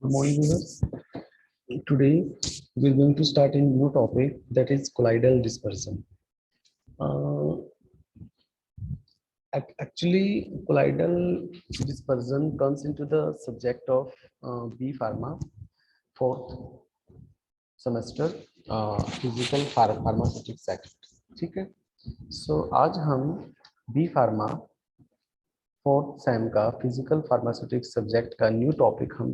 Good morning, viewers. Today we're going to start a new topic, that is colloidal dispersion. Actually, colloidal dispersion comes into the subject of B Pharma, fourth semester, physical pharmaceutics sect. ठीक है. So आज हम B Pharma fourth same का physical pharmaceutics subject का new topic हम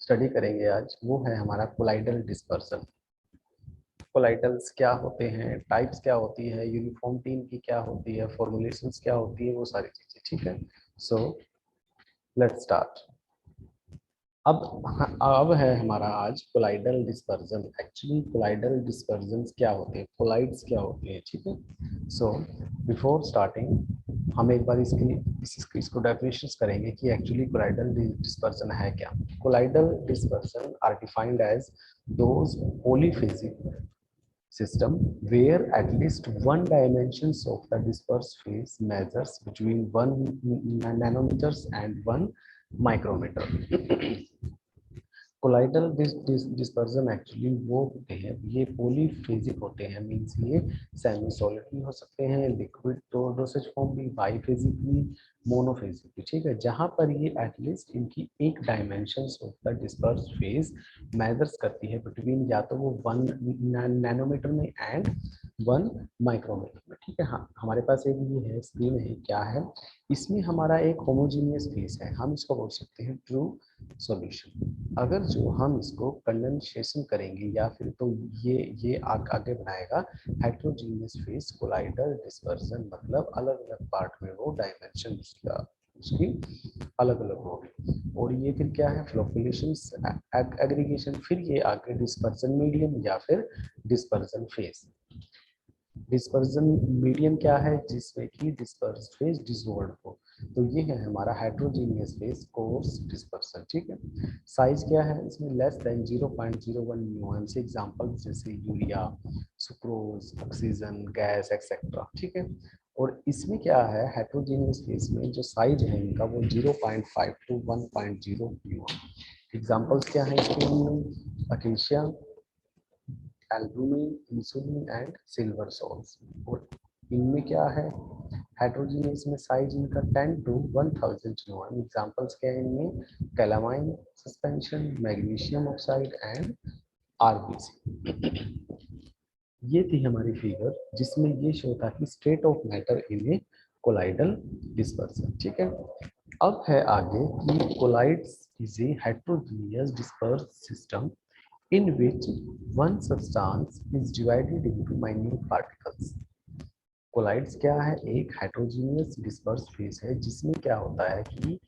study करेंगे आज. वो है हमारा कोलाइडल डिस्पर्सन. कोलाइडल्स क्या होते हैं, टाइप्स क्या होती है, यूनिफॉर्मिटी इनकी क्या होती है, फॉर्मुलेशंस क्या होती है, वो सारी चीजें. ठीक है. So let's start. अब है हमारा आज colloidal dispersion. Actually colloidal dispersion क्या होते हैं, कोलाइड्स क्या होते हैं. ठीक है. सो बिफोर स्टार्टिंग हम एक बार इसको डेफिनेशन करेंगे कि एक्चुअली कोलाइडल डिस्पर्जन है क्या. Colloidal dispersion are defined as those polyphasic system where at least one dimensions of the dispersed phase measures between 1 nanometers and 1 micrometer. Colloidal dispersion actually वो होते हैं, ये पॉलीफेजिक होते हैं. मींस ये सेमी सॉलिड भी हो सकते हैं, लिक्विड डोसेज फॉर्म भी, बाईफेजिक भी, मोनोफेजिक भी. ठीक है. जहां पर ये एटलीस्ट इनकी एक dimensions of the dispersed phase measures करती है बिटवीन या तो वो 1 नैनोमीटर में एंड 1 माइक्रोमीटर में. ठीक है. हाँ, हमारे पास एक ये है, स्क्रीन है, क्या है इसमें हमारा एक होमोजीनियस फेज है. हम इसको बोल सकते हैं ट्रू सॉल्यूशन. अगर जो हम इसको कंडेंसेशन करेंगे या फिर तो ये आगे बनाएगा हेट्रोजीनियस फेज कोलाइडल डिस्पर्जन. मतलब अलग अलग पार्ट में वो डायमेंशन उसकी अलग अलग होगी. और ये फिर क्या है, फ्लोकुलेशंस, एग्रीगेशन, फिर ये आगे डिस्पर्जन मीडियम या फिर डिस्पर्जन फेज. डिस्पर्जन मीडियम क्या है, जिसमें कि डिस्पर्स फेज डिसऑर्डर हो. तो ये है हमारा हेट्रोजीनियस फेज कोर्स डिस्पर्सन. ठीक है. साइज क्या है इसमें, लेस देन 0.01 म्यूएम से एग्जांपल जैसे urea, sucrose, oxygen gas etcetera. ठीक है. और इसमें क्या है, हेट्रोजीनियस फेज में जो साइज है इनका वो 0.5 to 1.0 म्यूएम. एग्जांपल्स क्या है इसके लिए, acacia, albumin, insulin and silver salts. और इनमें क्या है, हेट्रोजीनियस में साइज इनका 10 to 1000 न्यूटन. एग्जांपल्स क्या है इनमें, calamine suspension, magnesium oxide and RBC. ये थी हमारी फिगर जिसमें ये शो था कि state of matter in a colloidal dispersion. ठीक है. अब है आगे कि colloids is a heterogeneous disperse system in which one substance is divided into minute particles. Colloids क्या है, एक हेट्रोजीनियस डिस्पर्स फेज है जिसमें क्या होता है कि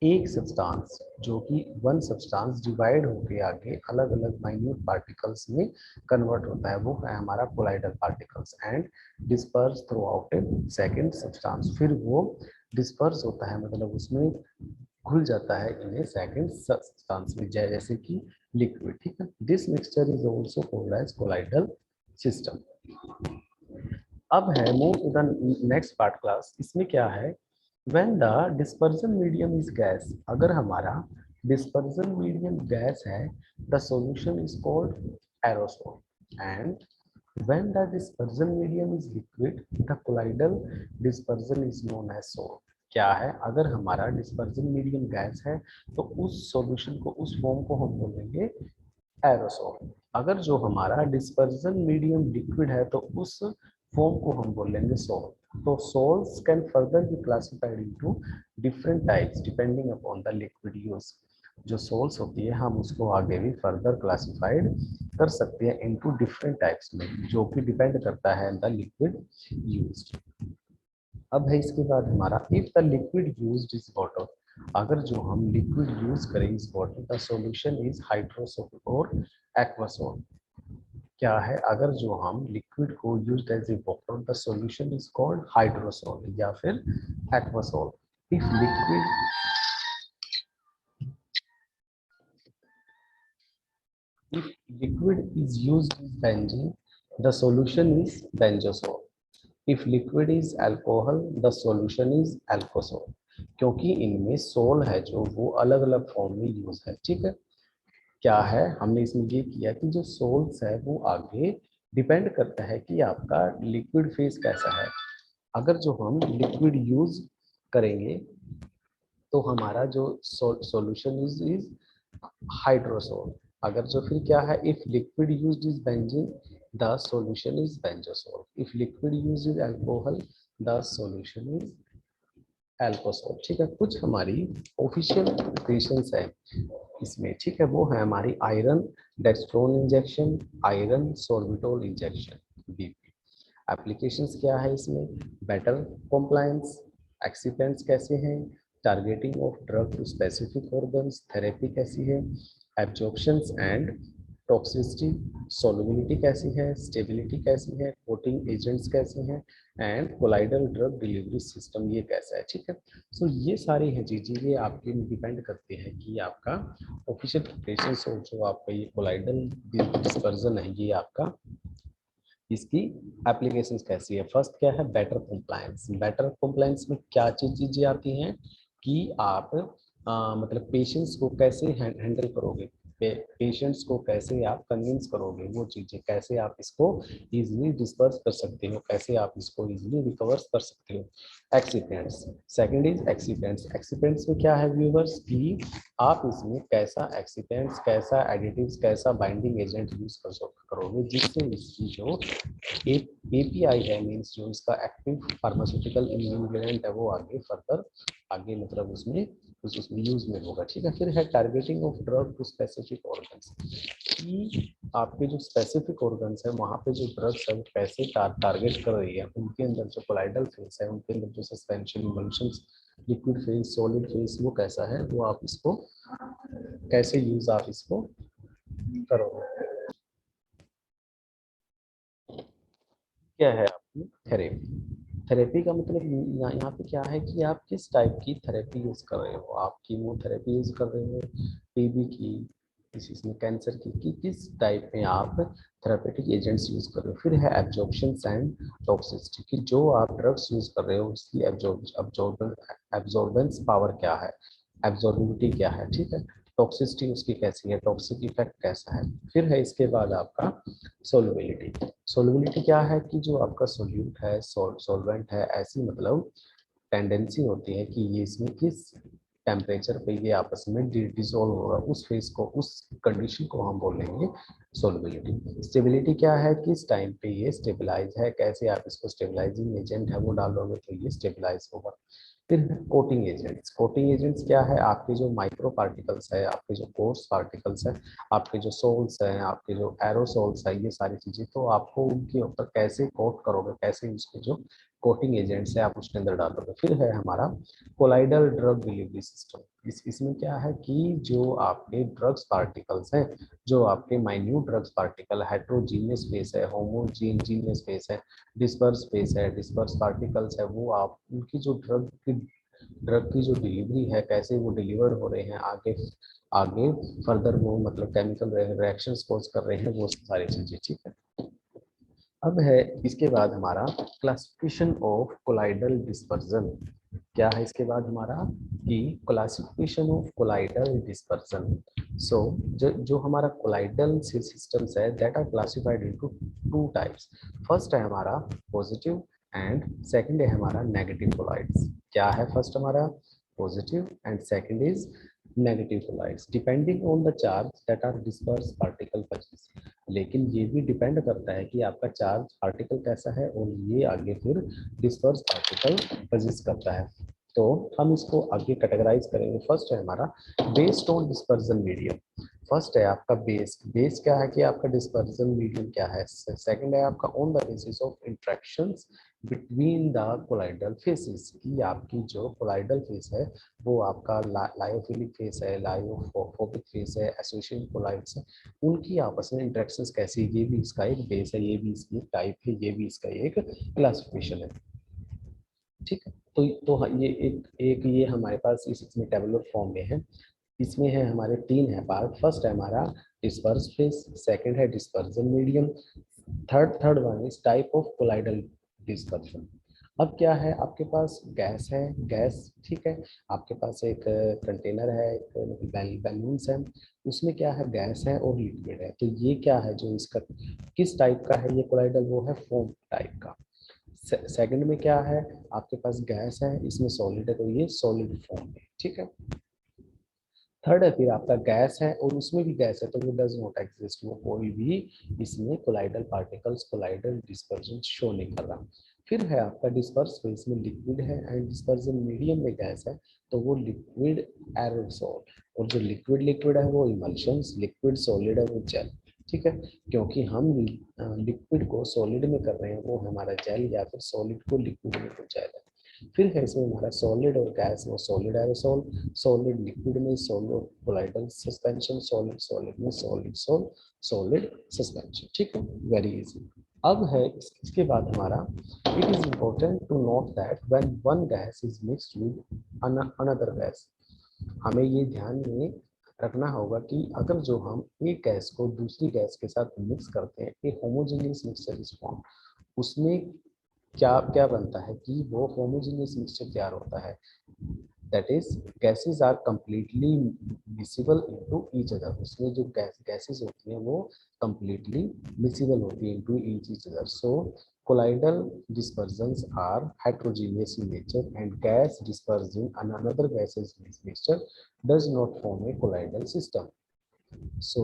एक सब्सटेंस जो कि वन सब्सटेंस डिवाइड होके आगे अलग अलग माइन्यूट पार्टिकल्स में कन्वर्ट होता है, वो है हमारा colloidal particles and disperse through out A second substance. फिर वो डिस्पर्स होता है, मतलब उसमें घुल जाता है इन सेकेंड सब्सटेंस में, जैसे कि लिक्विड. ठीक है. This mixture is also called as colloidal system. अब है move to the next part class. इसमें क्या है, when the dispersion medium is gas, अगर हमारा डिस्पर्जन मीडियम गैस है, the solution is called aerosol. And when the dispersion medium is liquid, the colloidal dispersion is known as sol. क्या है, अगर हमारा डिस्पर्जन मीडियम गैस है तो उस सॉल्यूशन को, उस फॉर्म को हम बोलेंगे एरोसोल. अगर जो हमारा डिस्पर्जन मीडियम लिक्विड है तो उस फॉर्म को हम बोलेंगे सोल. तो sols can further be classified into different types depending upon the liquid use. जो सोल्स होती है हम उसको आगे भी फर्दर क्लासिफाइड कर सकते हैं इनटू डिफरेंट टाइप्स में, जो कि डिपेंड करता है द लिक्विड यूज्ड. अब है इसके बाद हमारा, if the liquid used is water, अगर जो हम लिक्विड यूज करें इस water, the solution is hydrosol और एक्वासोल. क्या है, अगर जो हम लिक्विड को used as a water, the solution is called hydrosol या फिर aquasol. If liquid is used as benzene, the solution is benzosol. If liquid is alcohol, the solution is alcohol. क्योंकि इनमें सोल है जो वो अलग अलग फॉर्म में यूज है। ठीक है, क्या है हमने इसमें ये किया कि जो सोल्स है वो आगे डिपेंड करता है कि आपका लिक्विड फेज कैसा है। अगर जो हम लिक्विड यूज करेंगे तो हमारा जो सॉल्यूशन इज हाइड्रोसोल। अगर जो फिर क्या है, if liquid used is benzene the solution is बेंजोसोल, if liquid used is alcohol the solution is एल्कोसोल। ठीक है, कुछ हमारी ऑफिशियल प्रिपरेशंस है इसमें। ठीक है, वो है हमारी iron dextran injection, iron sorbitol injection, BP. Applications क्या है इसमें, बेटर कॉम्प्लायंस, एक्सीपेंट्स कैसे हैं, targeting of drug to specific organs, therapy कैसी है, एब्जॉर्प्शंस एंड टॉक्सिसिटी, सोलबिलिटी कैसी है, स्टेबिलिटी कैसी है, कोटिंग एजेंट्स कैसे हैं, and colloidal drug delivery system ये कैसा है। ठीक है, सो ये सारी है चीजें, ये आपके डिपेंड करते हैं कि आपका ऑफिशियल प्रिपरेशन और जो आपका ये कोलाइडल डिस्पर्जन है ये आपका इसकी एप्लीकेशंस कैसी है। फर्स्ट क्या है, बेटर कंप्लायंस। बेटर कंप्लायंस में क्या चीजें आती हैं कि आप मतलब पेशेंट्स को कैसे हैंडल करोगे, पेशेंट्स को कैसे आप कन्विंस करोगे, वो चीजें कैसे आप इसको इजीली डिस्पर्स कर सकते हो, कैसे आप इसको इजीली रिकवर कर सकते हो। एक्सीपेंट्स, सेकंड इज एक्सीपेंट्स। एक्सीपेंट्स में क्या है व्यूअर्स कि आप इसमें कैसा एक्सीपेंट्स, कैसा एडिटिव्स, कैसा बाइंडिंग एजेंट यूज करोगे जिससे इसकी जो एपीआई है, मीन्स जो इसका एक्टिव फार्मास्यूटिकल इंग्रेडिएंट है वो आगे फर्दर आगे मतलब उसमें यूज में होगा। ठीक है, फिर है targeting of drug to specific organs, कि आपके जो स्पेसिफिक ऑर्गन्स है वहाँ पे जो ड्रग्स है वो कैसे टारगेट कर रही है, उनके अंदर जो कोलाइडल फेस है, उनके अंदर जो suspension emulsions, liquid phase, solid phase वो कैसा है, वो आप इसको कैसे यूज आप इसको करोगे। क्या है आपकी थेरेपी। थेरेपी का मतलब यहाँ पे क्या है कि आप किस टाइप की थेरेपी यूज कर रहे हो, आप कीमोथेरेपी यूज कर रहे हो, टीबी की, इसमें कैंसर की, किस टाइप में आप थेरेपेटिक एजेंट्स यूज कर रहे हो। फिर है एब्जॉर्प्शन एंड टॉक्सिसिटी, कि जो आप ड्रग्स यूज कर रहे हो उसकी एब्जॉर्बेंस पावर क्या है, एब्जॉर्बिलिटी क्या है। ठीक है, टॉक्सिसिटी उसकी कैसी है, टॉक्सिक इफेक्ट कैसा है। फिर है इसके बाद आपका सोलबिलिटी। सोलबिलिटी क्या है कि जो आपका सोल्यूट है, सॉल्वेंट है, ऐसी मतलब टेंडेंसी होती है कि ये इसमें किस टेम्परेचर पे ये आपस में डिसॉल्व होगा, उस फेज को, उस कंडीशन को हम बोलेंगे सोलबिलिटी। स्टेबिलिटी क्या है, किस टाइम पे ये स्टेबलाइज है, कैसे आप इसको स्टेबलाइजिंग एजेंट है वो डालोगे तो ये स्टेबलाइज होगा। फिर कोटिंग एजेंट्स। कोटिंग एजेंट्स क्या है, आपके जो माइक्रो पार्टिकल्स है, आपके जो कोर्स पार्टिकल्स है, आपके जो सोल्स हैं, आपके जो एरोसोल्स है, ये सारी चीजें तो आपको उनके ऊपर कैसे कोट करोगे, कैसे उसके जो कोटिंग एजेंट्स है आप उसके अंदर डालोगे। फिर है हमारा कोलाइडल ड्रग डिलीवरी सिस्टम। इसमें क्या है कि जो आपके ड्रग्स पार्टिकल्स हैं, जो आपके minute drugs particle, heterogeneous face है, होमोजीनियस फेस है, डिस्पर्स फेस है, डिस्पर्स पार्टिकल्स है, वो आप उनकी जो ड्रग की जो डिलीवरी है, कैसे वो डिलीवर हो रहे हैं आगे आगे फर्दर वो मतलब केमिकल रिएक्शंस कॉज कर रहे हैं, वो सारी चीजें। ठीक है, अब है इसके बाद हमारा क्लासिफिकेशन ऑफ कोलाइडल डिस्पर्जन। क्या है इसके बाद हमारा कि classification of colloidal dispersion. So जो हमारा कोलाइडल सिस्टम्स है that are classified into two types. First है हमारा पॉजिटिव एंड सेकंड है हमारा नेगेटिव कोलाइड्स। क्या है, फर्स्ट हमारा positive and second is negative colloids depending on the charge that are disperse particle possess. लेकिन ये भी डिपेंड करता है कि आपका चार्ज पार्टिकल कैसा है और ये आगे फिर डिस्पर्स पार्टिकल पजेस करता है। तो हम इसको आगे कैटेगराइज करेंगे। फर्स्ट है हमारा based on dispersion medium. First है आपका बेस। बेस क्या है कि आपका डिस्पर्जन मीडियम क्या है। सेकंड है आपका on the basis of interactions between the colloidal faces, की आपकी जो कोलाइडल फेस है वो आपका लायोफिलिक फेस है, लायोफोबिक फेस है, एसोसिएशन कोलाइड्स है, उनकी आपस में इंटरेक्शंस कैसी, ये भी इसका एक बेस है, ये भी इसकी टाइप है, ये भी इसका एक क्लासिफिकेशन है। ठीक है, तो हाँ, ये एक ये हमारे पास इसमें टेबुलर फॉर्म में है। इसमें है हमारे तीन है पार्ट। फर्स्ट है हमारा डिस्पर्स फेस, सेकंड है dispersion medium, third one is type of colloidal dispersion. अब क्या है, आपके पास गैस है, गैस ठीक है, आपके पास एक कंटेनर है, एक बैलून्स है, उसमें क्या है, गैस है और लिक्विड है। तो ये क्या है, जो इसका किस टाइप का है ये कोलाइडल, वो है फोम टाइप का। सेकंड में क्या है, आपके पास गैस है, इसमें सॉलिड है, तो ये सॉलिड फॉर्म है, ठीक है। थर्ड है फिर आपका गैस है और उसमें भी गैस है, तो वो डज नॉट एग्जिस्ट, वो कोई भी इसमें colloidal particles, colloidal dispersion show नहीं कर रहा। फिर है आपका डिस्पर्स, तो इसमें लिक्विड है एंड डिस्पर्जन मीडियम में गैस है, तो वो लिक्विड एरोसोल। और जो लिक्विड लिक्विड है वो इमल्शंस, लिक्विड सॉलिड है वो जेल, ठीक है। क्योंकि हम लिक्विड को सॉलिड में कर रहे हैं, वो हमारा जेल, या फिर सॉलिड को लिक्विड में तो जेल है। फिर है इसमें हमारा सॉलिड और गैस, वो सॉलिड एरोसोल, सॉलिड लिक्विड में solid colloidal suspension, solid solid में सॉलिड सॉलिड सस्पेंशन, ठीक है, वेरी इजी। अब है इसके बाद हमारा, it is important to note that when one gas is mixed with another gas, हमें ये ध्यान में रखना होगा कि अगर जो हम एक गैस को दूसरी गैस के साथ मिक्स करते हैं, एक होमोजेनियस मिक्सचर इज फॉर्म, उसमें क्या क्या बनता है कि वो होमोजेनियस मिक्सचर तैयार होता है, that is gases are completely miscible into each other, उसमें जो गैसेस होती हैं वो completely miscible होती है into each other, so colloidal dispersions are heterogeneous in nature and gas dispersion and another gases mixture does not form a colloidal system. सो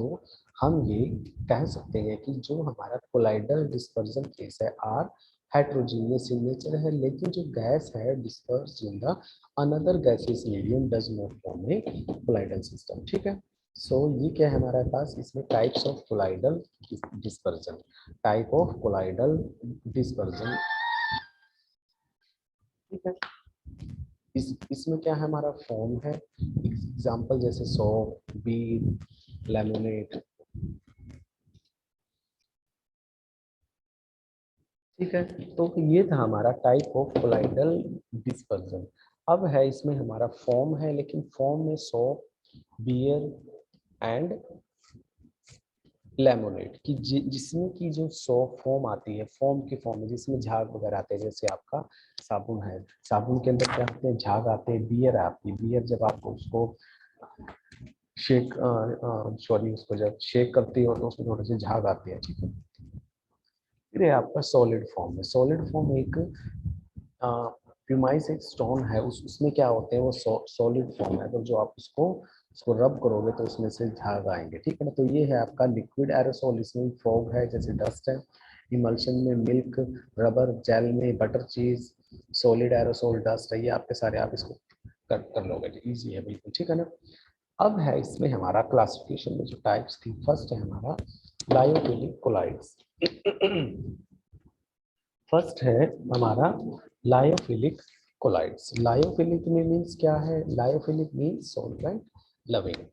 हम ये कह सकते हैं कि जो हमारा कोलाइडल डिस्पर्जन केस है आर हेट्रोजीनियस इन नेचर है, लेकिन जो गैस है disperse in the another gases medium does not form A colloidal system, ठीक है। सो ये क्या है हमारे पास, इसमें types of colloidal dispersion, type of colloidal dispersion, ठीक है। इसमें क्या है हमारा फॉर्म है, एग्जांपल जैसे सोप, बीड, लेमोनेट, ठीक है। तो ये था हमारा टाइप ऑफ कोलाइडल डिस्पर्जन। अब है इसमें हमारा फॉर्म है, लेकिन फॉर्म में सोप, बियर एंड लेमोनेड की जिसमें की जो सॉफ्ट फॉर्म आती है, फॉर्म की फॉर्म में जिसमें झाग वगैरह आते हैं, जैसे आपका साबुन है, साबुन के अंदर क्या आते हैं, झाग आते हैं। बियर आती है, बियर जब आप उसको शेक सॉरी उसको जब शेक करती हो तो उसमें थोड़े से झाग आते हैं, ठीक है। फिर है आपका सॉलिड फॉर्म है, सॉलिड फॉर्म एक प्यूमाइस एक स्टोन है, उसमें क्या होते हैं, वो सॉलिड फॉर्म है, तो जो आप उसको उसको रब करोगे तो उसमें से झाग आएंगे, ठीक है ना। तो ये है आपका लिक्विड एरोसोल, इसमें फॉग है, जैसे डस्ट है। इमल्शन में मिल्क, रबर, जेल में butter cheese, solid aerosol, dust है, ये आपके सारे आप इसको कर लोगे, इजी है बिल्कुल, ठीक है ना। अब है इसमें हमारा क्लासिफिकेशन में जो टाइप्स थी, फर्स्ट है हमारा लायोफिलिक कोलाइड्स। फर्स्ट है हमारा लायोफिलिक कोलाइड्स। लायोफिलिक में मीन्स क्या है, लायोफिलिक मीन्स सॉल्वेंट लविंग,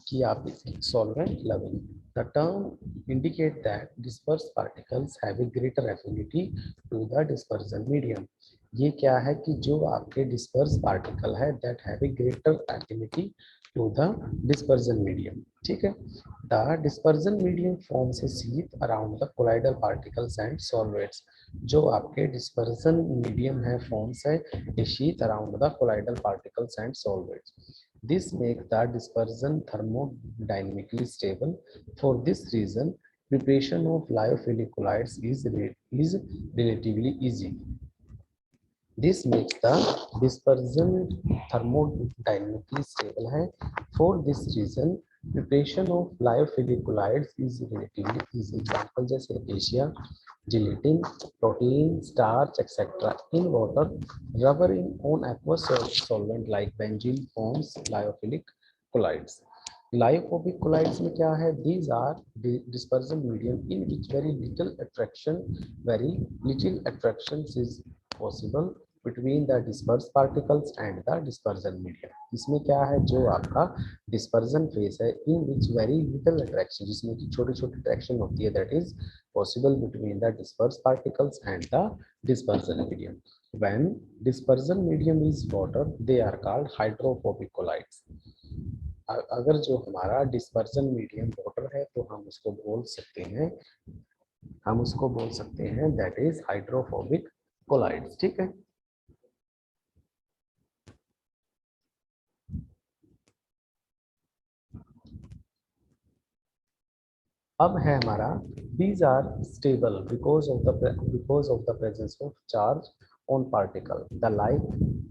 कि आप solvent loving. The term indicate that disperse particles have a greater affinity to the dispersion medium. ये क्या है कि जो आपके डिस्पर्स पार्टिकल है that have a greater affinity to the dispersion medium, ठीक है। The dispersion medium forms a sheath around the colloidal particles and solvates. जो आपके डिस्पर्जन मीडियम है, फॉर्म्स है a sheath around the colloidal particles and solvates. This makes the dispersion thermodynamically stable. For this reason, preparation of lyophilic colloids is relatively easy. This makes the dispersion thermodynamically stable है. For this reason, preparation of lyophilic colloids is relatively easy. Example जैसे Asia, gelatin, protein, starch, etc. in water, rubber in on aqueous solvent like benzene forms lyophilic colloids. Lyophobic colloids में क्या है? These are dispersion medium in which very little attraction is possible between the dispersed particles and the dispersion medium. इसमें क्या है, जो आपका dispersion phase है, in which very little attraction, जिसमें की छोटी छोटी attraction होती है, that is possible between the dispersed particles and the dispersion medium. When dispersion medium is water, they are called hydrophobic colloids. अगर जो हमारा डिस्पर्जन मीडियम वाटर है तो हम उसको बोल सकते हैं दैट इज हाइड्रोफोबिक कोलाइड्स, ठीक है। अब है हमारा these are stable because of the presence of charge on particle. The like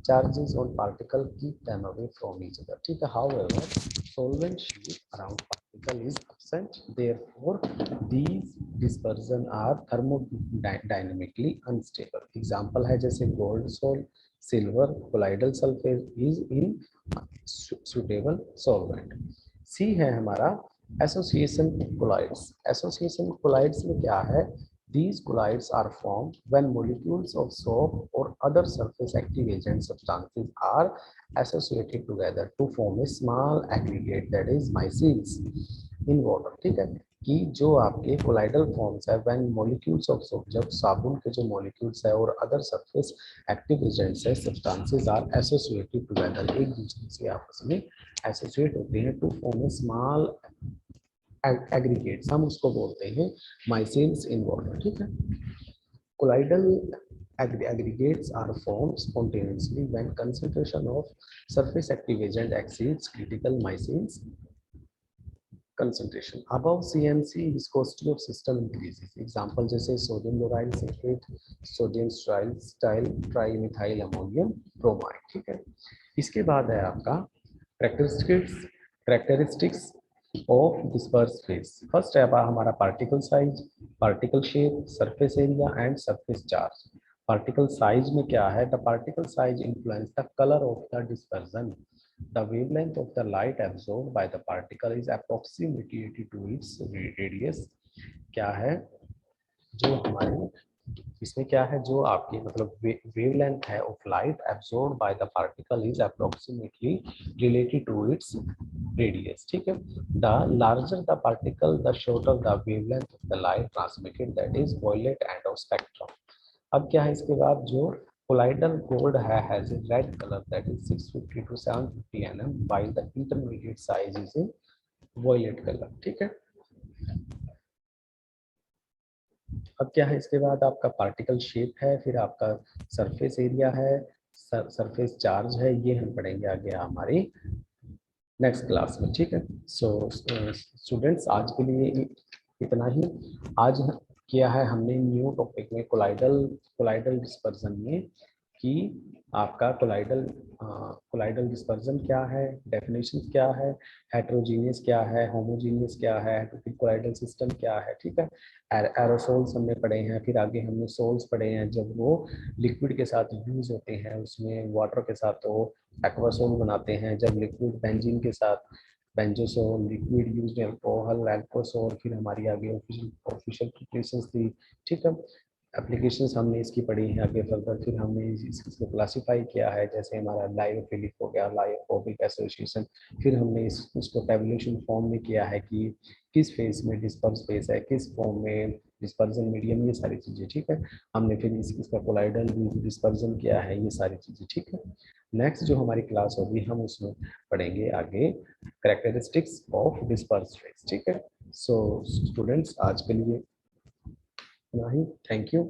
charges on particle keep them away from each other, ठीक है। However, solvent sheet around particle is absent. Therefore, these dispersion are thermodynamically unstable. Example है जैसे gold salt, silver, colloidal sulfate is in suitable solvent. C है हमारा association collides. Association collides में क्या है? These colloids are formed when molecules of soap or other surface active agent substances are associated together to form a small aggregate that is micelles in water, ठीक है। कि जो आपके colloidal forms है when molecules of soap, जब साबुन के जो मॉलिक्यूल्स है और अदर सरफेस एक्टिव एजेंट्स है सब्सटेंसेस आर एसोसिएटेड टुगेदर, एक दूसरे से आपस में एसोसिएट होते हैं to form a small aggregates, हम उसको बोलते हैं माइसेल्स इन वाटर, ठीक है। Colloidal aggregates are formed spontaneously when concentration of surface active agent exceeds critical micelles concentration. Above CMC, viscosity of system increases. Example जैसे sodium lauryl sulfate, sodium styrene trimethyl ammonium bromide, ठीक है। इसके बाद है आपका characteristics of dispersed phase. First है हमारा particle size, particle shape, surface area and surface charge. Particle size में क्या है? The particle size influence the color of the dispersion. The wavelength of the light absorbed by the particle is approximately to its radius. क्या है जो हमारे इसमें क्या है, जो आपकी मतलब वेवलेंथ है of light absorbed by the particle is approximately related to its radius, ठीक है। The larger the particle the shorter the wavelength of the light transmitted, that is violet end of spectrum. अब क्या है इसके बाद, जो colloidal gold है has a red colour that is 650 to 750 nm while the intermediate size is in violet color, ठीक है। अब क्या है इसके बाद आपका पार्टिकल शेप है, फिर आपका सरफेस एरिया है, सरफेस चार्ज है, ये हम पढ़ेंगे आगे हमारी नेक्स्ट क्लास में, ठीक है। सो स्टूडेंट्स आज के लिए इतना ही। आज किया है हमने न्यू टॉपिक में कोलाइडल डिस्पर्जन में कि आपका कोलाइडल डिस्पर्जन क्या है, डेफिनेशन क्या है, हेट्रोजीनियस क्या है, होमोजीनियस क्या है, कोलाइडल सिस्टम क्या है, ठीक है। एरोसोल्स हमने पढ़े हैं, फिर आगे हमने सोल्स पढ़े हैं जब वो लिक्विड के साथ यूज होते हैं, उसमें वाटर के साथ तो एक्वासोल बनाते हैं, जब लिक्विड बेंजीन के साथ बेंजोसोल, लिक्विड यूज्ड अल्कोहल अल्कोसोल, फिर हमारी आगे ऑफिशियल प्रिपरेशंस थी, ठीक है। एप्लीकेशंस हमने इसकी पढ़ी है आगे फर्दर, फिर हमने इसको क्लासिफाई किया है, जैसे हमारा लायोफिलिक हो गया, लायोफोबिक एसोसिएशन, फिर हमने इसको टेबुलेशन फॉर्म में किया है कि किस फेज में डिस्पर्स फेज है, किस फॉर्म में डिस्पर्जन मीडियम, ये सारी चीजें, ठीक है। हमने फिर इसका कोलाइडल डिस्पर्जन किया है, ये सारी चीजें, ठीक है। नेक्स्ट जो हमारी क्लास होगी हम उसमें पढ़ेंगे आगे कैरेक्टरिस्टिक्स ऑफ डिस्पर्स फेज, ठीक है। सो स्टूडेंट्स आज के लिए इतना ही, थैंक यू।